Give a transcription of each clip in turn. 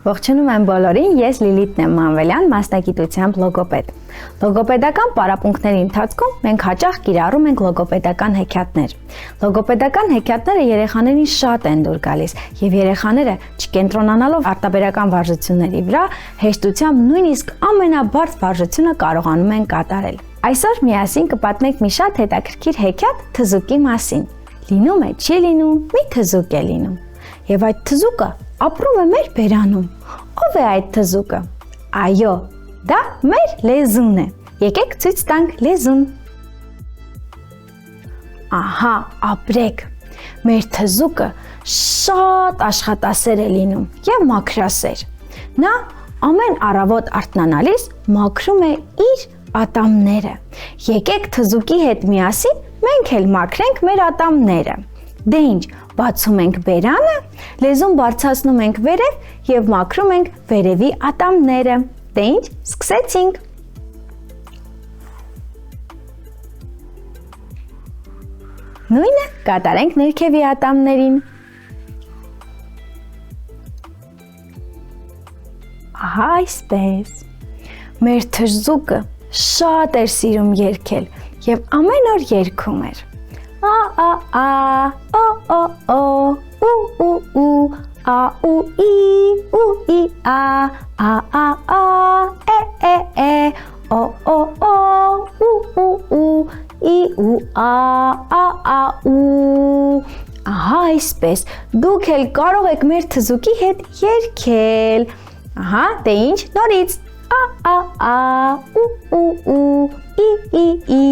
Ողջունում եմ բոլորին, ես Լիլիթ եմ Մանվելյան, մասնագիտությամբ լոգոպեդ։ Լոգոպեդական պարապմունքների ընթացքում մենք հաճախ կիրառում ենք լոգոպեդական հեքիաթներ։ Լոգոպեդական հեքիաթները երեխաներին շատ են դուր գալիս, եւ երեխաները չկենտրոնանալով արտաբերական վարժությունների վրա, հեշտությամբ նույնիսկ ամենաբարձ վարժությունը կարողանում են կատարել։ Այսօր միասին կպատմենք մի շատ հետաքրքիր հեքիաթ թզուկի մասին։ Լինում է, չի լինում, մի թզուկ է լինում։ Եվ այդ թզուկը ապրում է մեր բերանում։ Ո՞վ է այդ թզուկը։ Այո, դա մեր լեզուն է։ Եկեք ցույց տանք լեզուն։ Ահա, ապրեք։ Մեր թզուկը շատ աշխատասեր է լինում եւ մաքրասեր։ Նա ամեն առավոտ արթնանալիս մաքրում է իր ատամները։ Եկեք թզուկի հետ միասին մենք էլ մաքրենք մեր ատամները։ Դե ինչ, բացում ենք բերանը, լեզուն բարձրացնում ենք վերև եւ մաքրում ենք վերևի ատամները։ Դե ինչ, սկսեցինք։ Նույնը կատարենք ներքևի ատամներին։ Ահա այսպես։ Մեր թզուկը շատ էր սիրում երգել եւ ամեն օր երգում էր։ A a o o o u u a u i a e o o u i u a u Ահա այսպես դուք էլ կարող եք մեր թզուկի հետ երգել։ Ահա, դե ինչ, նորից a u i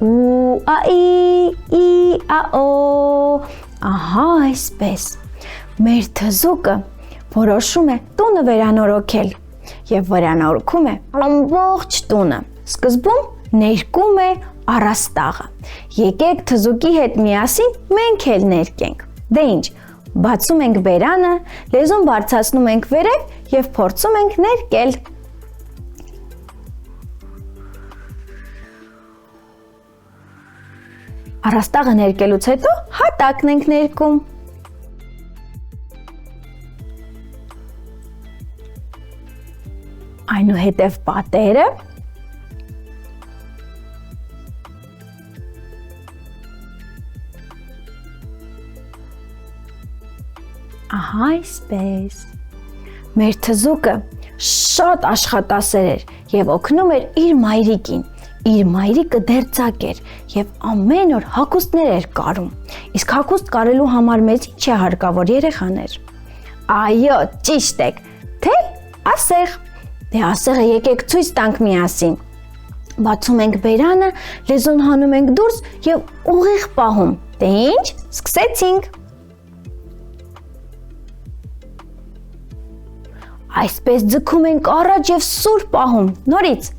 ու a o Ահա այսպես մեր թզուկը որոշում է տունը վերանորոգել եւ վերանորոգում է ամբողջ տունը։ Սկզբում ներկում է առաստաղը։ Եկեք թզուկի հետ միասին մենք էլ ներկենք։ Դե ինչ, բացում ենք բերանը, լեզուն բարձրացնում ենք վերև եւ փորձում ենք ներկել։ Առաստաղը ներկելուց հետո հատակն ենք ներկում։ Այնուհետև պատերը։ Ահա այսպես։ Մեր թզուկը շատ աշխատասեր էր եւ օգնում էր իր մայրիկին։ Իր մայրիկը դերձակ էր եւ ամեն օր հագուստներ էր կարում։ Իսկ հագուստ կարելու համար մեզ ինչ է հարկավոր երեխաներ։ Այո, ճիշտ եք։ Թել, ասեղ։ Դե ասեղը եկեք ցույց տանք միասին։ Բացում ենք բերանը, լեզուն հանում ենք դուրս եւ ուղիղ պահում։ Դե ինչ, սկսեցինք։ Այսպես ձգում ենք առաջ եւ սուր պահում։ Նորից։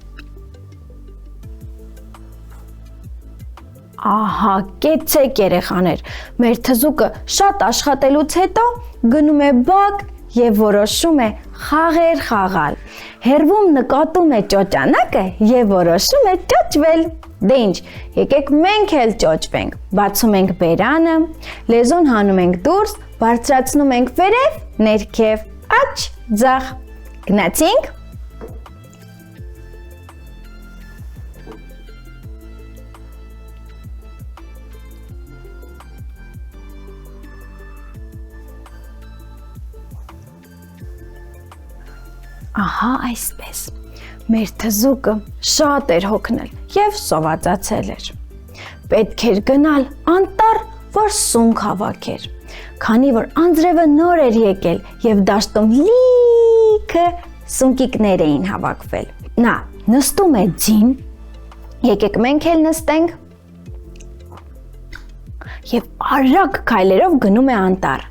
Ահա, կեցեք երեխաներ, մեր թզուկը շատ աշխատելուց հետո գնում է բակ եւ որոշում է խաղեր խաղալ։ Հեռվում նկատում է ճոճանակը եւ որոշում է ճոճվել։ Դե ինչ, եկեք մենք էլ ճոճվենք։ Բացում ենք բերանը, լեզուն հանում ենք դուրս, բարձրացնում ենք վերև, ներքև, աջ, ձախ։ Գնացինք։ Ահա այսպես։ Մեր թզուկը շատ էր հոգնել եւ սովածացել էր։ Պետք էր գնալ անտառ, որ սունկ հավաքեր։ Քանի որ անձրևը նոր էր եկել եւ դաշտում լիքը սունկիկներ էին հավաքվել։ Նա նստում է ձին, եկեք մենք էլ նստենք։ Եվ արագ քայլերով գնում է անտառ։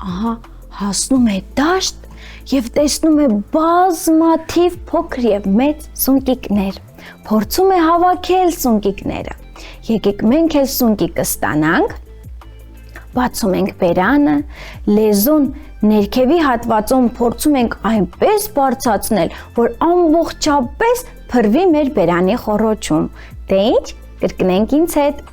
Ահա, հասնում է դաշտ եւ տեսնում է բազմաթիվ փոքր եւ մեծ սունկիկներ։ Փորձում է հավաքել սունկիկները։ Եկեք մենք էլ սունկիկը ստանանք։ Բացում ենք բերանը, լեզուն ներքևի հատվածում փորձում ենք այնպես բարձրացնել, որ ամբողջապես փրվի մեր բերանի խոռոչում։ Դե ինչ, կրկնենք ինձ հետ։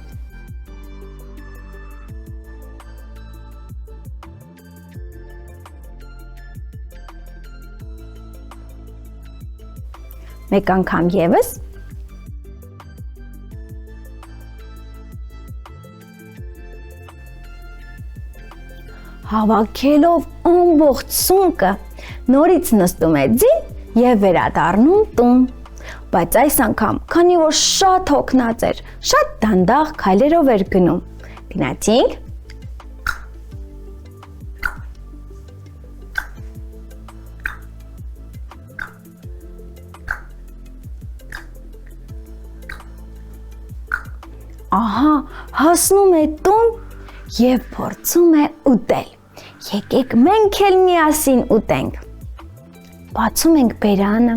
Մեկ անգամ ևս։ Հավաքելով ամբողջ սունկը, նորից նստում է ձին և վերադառնում տուն։ Բայց այս անգամ, քանի որ շատ հոգնած էր, շատ դանդաղ քայլերով էր գնում։ Գնացինք։ Ահա, հասնում է տուն և փորձում է ուտել։ Եկեք մենք էլ միասին ուտենք։ Բացում ենք բերանը,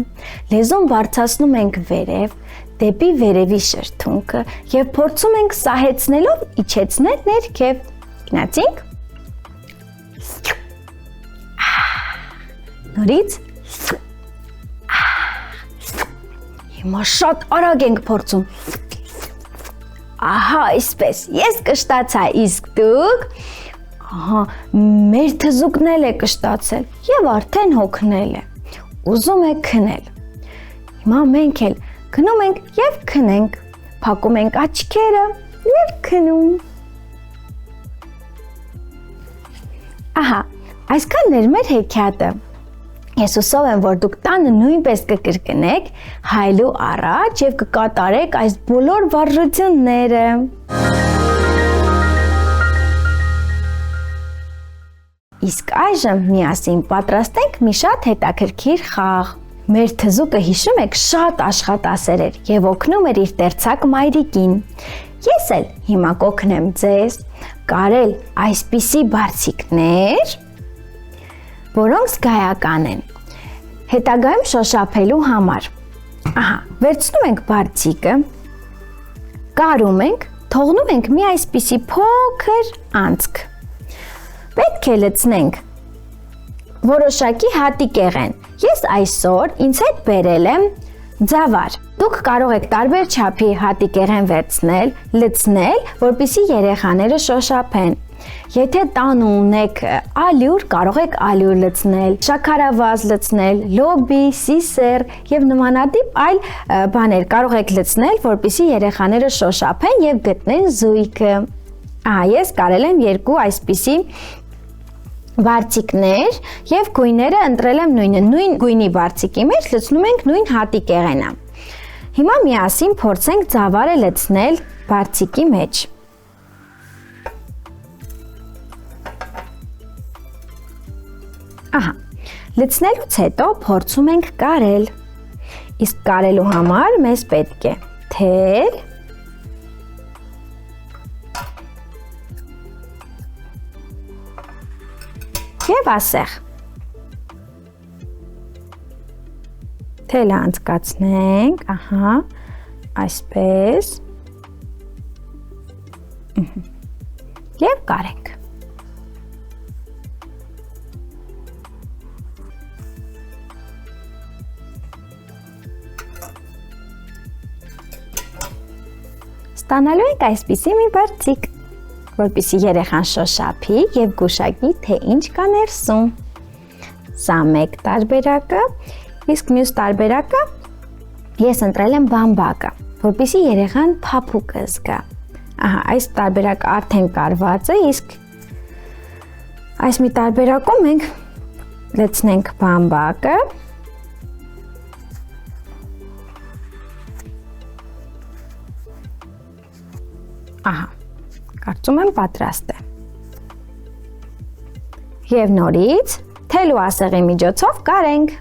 լեզուն բարձրացնում ենք վերև, դեպի վերևի շրթունքը և փորձում ենք սահեցնելով իջեցնել ներքև։ Գնացինք։ Նորից։ Հիմա շատ արագ ենք փորձում։ Ահա, այսպես, ես կշտացա, իսկ դուք։ Ահա, մեր թզուկն էլ է կշտացել և արդեն հոգնել է, ուզում է քնել։ Հիմա մենք էլ քնում ենք և քնենք, փակում ենք աչքերը և քնում։ Ահա, այսքանն էր մեր հեքիաթը։ Ես հուսով եմ, որ դուք տանը նույնպես կկրկնեք հայելու առաջ և կկատարեք այս բոլոր վարժությունները։ Իսկ այժմ միասին պատրաստենք մի շատ հետաքրքիր խաղ։ Մեր թզուկը հիշում եք շատ աշխատասեր էր և օգնում էր իր տերձակ մայրիկին։ Ես էլ հիմա կօգնեմ ձեզ կարել այսպիսի բարձիկներ, որոնք զգայական են, հետագայում շոշափելու համար։ Ահա, վերցնում ենք բարձիկը, կարում ենք, թողնում ենք մի այսպիսի փոքր անցք։ Պետք է լցնենք որոշակի հատիկեղեն։ Ես այսօր ինձ հետ բերել եմ ձավար։ Դուք կարող եք տարբեր չափի հատիկեղեն վերցնել, լցնել, որպեսզի երեխաները շոշափեն։ Եթե տանը ունեք ալյուր, կարող եք ալյուր լցնել, շաքարավազ լցնել, լոբի, սիսեր և նմանատիպ այլ բաներ կարող եք լցնել, որպեսզի երեխաները շոշափեն և գտնեն զույգը։ Ահա, ես կարել եմ երկու այսպիսի բարձիկներ և գույները ընտրել եմ նույնը, նույն գույնի բարձիկի մեջ լցնում ենք նույն հատիկեղենը։ Հիմա միասին փորձենք ձավարը լցնել բարձիկի մեջ։ Ահա, լցնելուց հետո փորձում ենք կարել։ Իսկ կարելու համար մեզ պետք է թել, և ասեղ։ Թելը անցկացնենք, ահա, այսպես, և կարենք։ Ստանալու ենք այսպիսի մի բարձիկ, որպեսզի երեխան շոշափի և գուշակի, թե ինչ կա ներսում։ Սա մեկ տարբերակը, իսկ մյուս տարբերակը ես ընտրել եմ բամբակը, որպեսզի երեխան փափուկ զգա։ Ահա, այս տարբերակը արդեն կարված է, իսկ այս մի տարբերակում մենք լցնենք բամբակը։ Ահա, կարծում եմ պատրաստ է։ Եվ նորից թելու ասեղի միջոցով կարենք։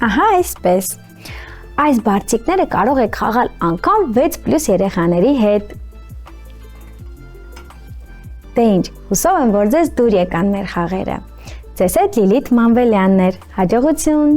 Ահա, այսպես։ Այս բարձիկները կարող եք խաղալ անգամ 6+ երեխաների հետ։ Դե ինչ, հուսով եմ, որ ձեզ դուր եկան մեր խաղերը։ Ձեզ հետ Լիլիթ Մանվելյանն էր, հաջողություն։